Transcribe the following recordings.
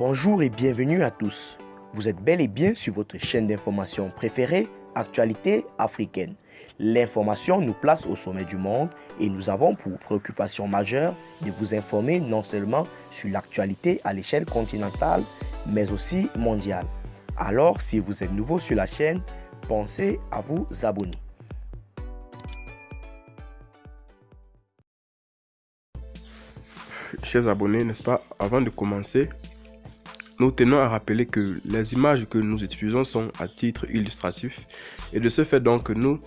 Bonjour et bienvenue à tous. Vous êtes bel et bien sur votre chaîne d'information préférée, Actualité africaine. L'information nous place au sommet du monde et nous avons pour préoccupation majeure de vous informer non seulement sur l'actualité à l'échelle continentale, mais aussi mondiale. Alors, si vous êtes nouveau sur la chaîne, pensez à vous abonner. Chers abonnés, n'est-ce pas, avant de commencer, nous tenons à rappeler que les images que nous utilisons sont à titre illustratif et de ce fait donc nous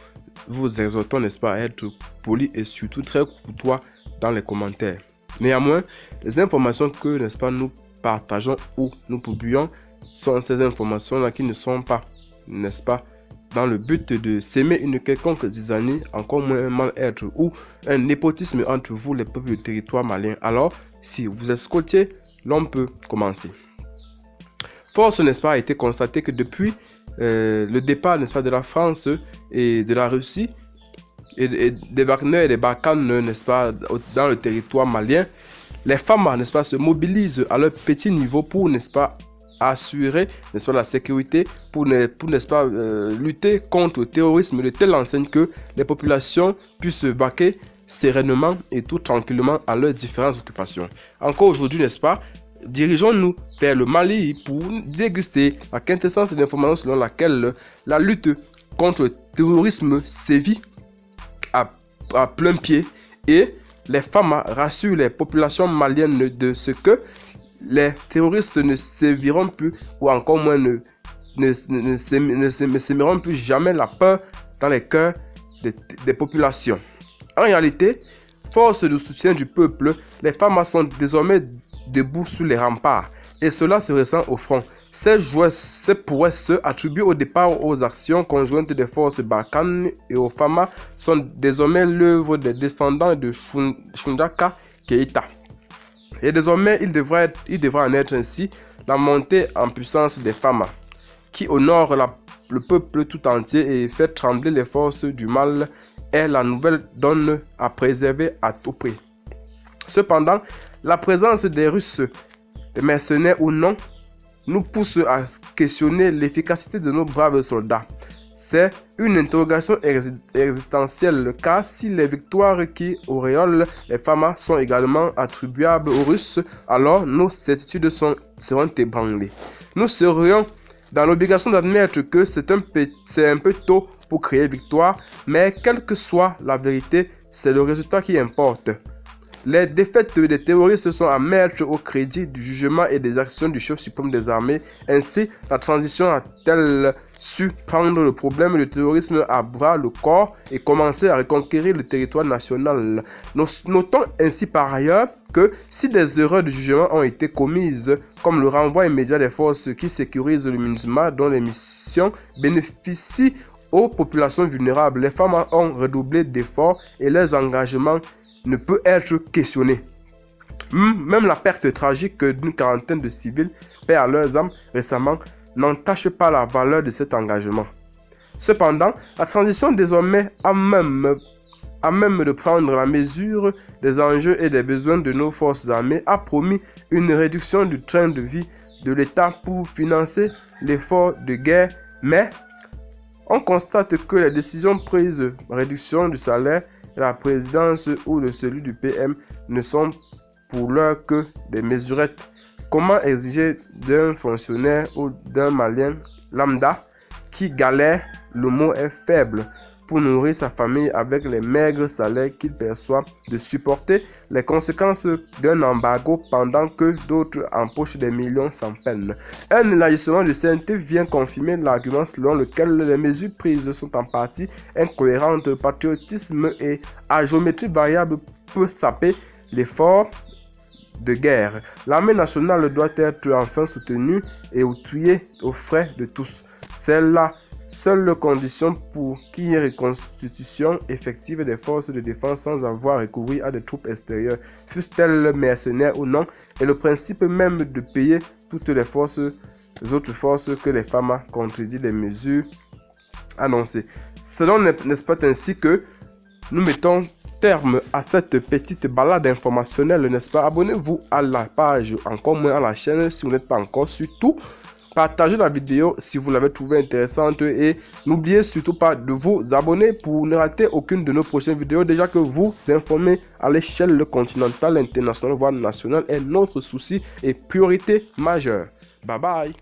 vous exhortons, n'est-ce pas, à être polis et surtout très courtois dans les commentaires. Néanmoins, les informations que, n'est-ce pas, nous partageons ou nous publions sont ces informations-là qui ne sont pas, n'est-ce pas, dans le but de s'aimer une quelconque zizanie, encore moins un mal-être ou un népotisme entre vous, les peuples du territoire malien. Alors, si vous êtes scottier, l'on peut commencer. Force, n'est-ce pas, a été constaté que depuis le départ, n'est-ce pas, de la France et de la Russie, et des Wagner et des Barkhane, n'est-ce pas, dans le territoire malien, les femmes, n'est-ce pas, se mobilisent à leur petit niveau pour, n'est-ce pas, assurer, n'est-ce pas, la sécurité, pour n'est-ce pas, lutter contre le terrorisme de telle enseigne que les populations puissent vaquer sereinement et tout tranquillement à leurs différentes occupations. Encore aujourd'hui, n'est-ce pas, dirigeons-nous vers le Mali pour déguster la quintessence d'informations selon laquelle la lutte contre le terrorisme sévit à plein pied et les femmes rassurent les populations maliennes de ce que les terroristes ne séviront plus ou encore moins ne sémiront plus jamais la peur dans les cœurs des populations. En réalité, force de soutien du peuple, les femmes sont désormais debout sous les remparts et cela se ressent au front. Ces prouesses attribuées au départ aux actions conjointes des forces Barkhane et aux Fama sont désormais l'œuvre des descendants de Soundaka Keïta. Et désormais, il devra en être ainsi la montée en puissance des Fama, qui honore le peuple tout entier et fait trembler les forces du mal, est la nouvelle donne à préserver à tout prix. Cependant, la présence des Russes, des mercenaires ou non, nous pousse à questionner l'efficacité de nos braves soldats. C'est une interrogation existentielle car si les victoires qui auréolent les Fama sont également attribuables aux Russes, alors nos certitudes seront ébranlées. Nous serions dans l'obligation d'admettre que c'est un peu tôt pour créer victoire, mais quelle que soit la vérité, c'est le résultat qui importe. Les défaites des terroristes sont à mettre au crédit du jugement et des actions du chef suprême des armées. Ainsi, la transition a-t-elle su prendre le problème du terrorisme à bras le corps et commencer à reconquérir le territoire national. Notons ainsi par ailleurs que si des erreurs de jugement ont été commises, comme le renvoi immédiat des forces qui sécurisent le MINUSMA dont les missions bénéficient aux populations vulnérables, les femmes ont redoublé d'efforts et leurs engagements ne peut être questionné. Même la perte tragique d'une quarantaine de civils perd leurs âmes récemment n'entache pas la valeur de cet engagement. Cependant, la transition désormais à même de prendre la mesure des enjeux et des besoins de nos forces armées a promis une réduction du train de vie de l'État pour financer l'effort de guerre, mais on constate que les décisions prises, réduction du salaire, la présidence ou de celui du PM ne sont pour l'heure que des mesurettes. Comment exiger d'un fonctionnaire ou d'un Malien lambda qui galère, le mot est faible, pour nourrir sa famille avec les maigres salaires qu'il perçoit, de supporter les conséquences d'un embargo pendant que d'autres empochent des millions sans peine. Un élargissement du CNT vient confirmer l'argument selon lequel les mesures prises sont en partie incohérentes. Le patriotisme et à géométrie variable peut saper l'effort de guerre. L'armée nationale doit être enfin soutenue et outillée aux frais de tous. C'est la seule condition pour qu'il y ait reconstitution effective des forces de défense sans avoir recouru à des troupes extérieures, fussent-elles mercenaires ou non, et le principe même de payer toutes les autres forces que les femmes contredit les mesures annoncées. Selon n'est-ce pas ainsi que nous mettons terme à cette petite balade informationnelle, n'est-ce pas? Abonnez-vous à la page, encore moins à la chaîne si vous n'êtes pas encore. Surtout, partagez la vidéo si vous l'avez trouvée intéressante et n'oubliez surtout pas de vous abonner pour ne rater aucune de nos prochaines vidéos. Déjà que vous informer à l'échelle continentale, internationale, voire nationale est notre souci et priorité majeure. Bye bye.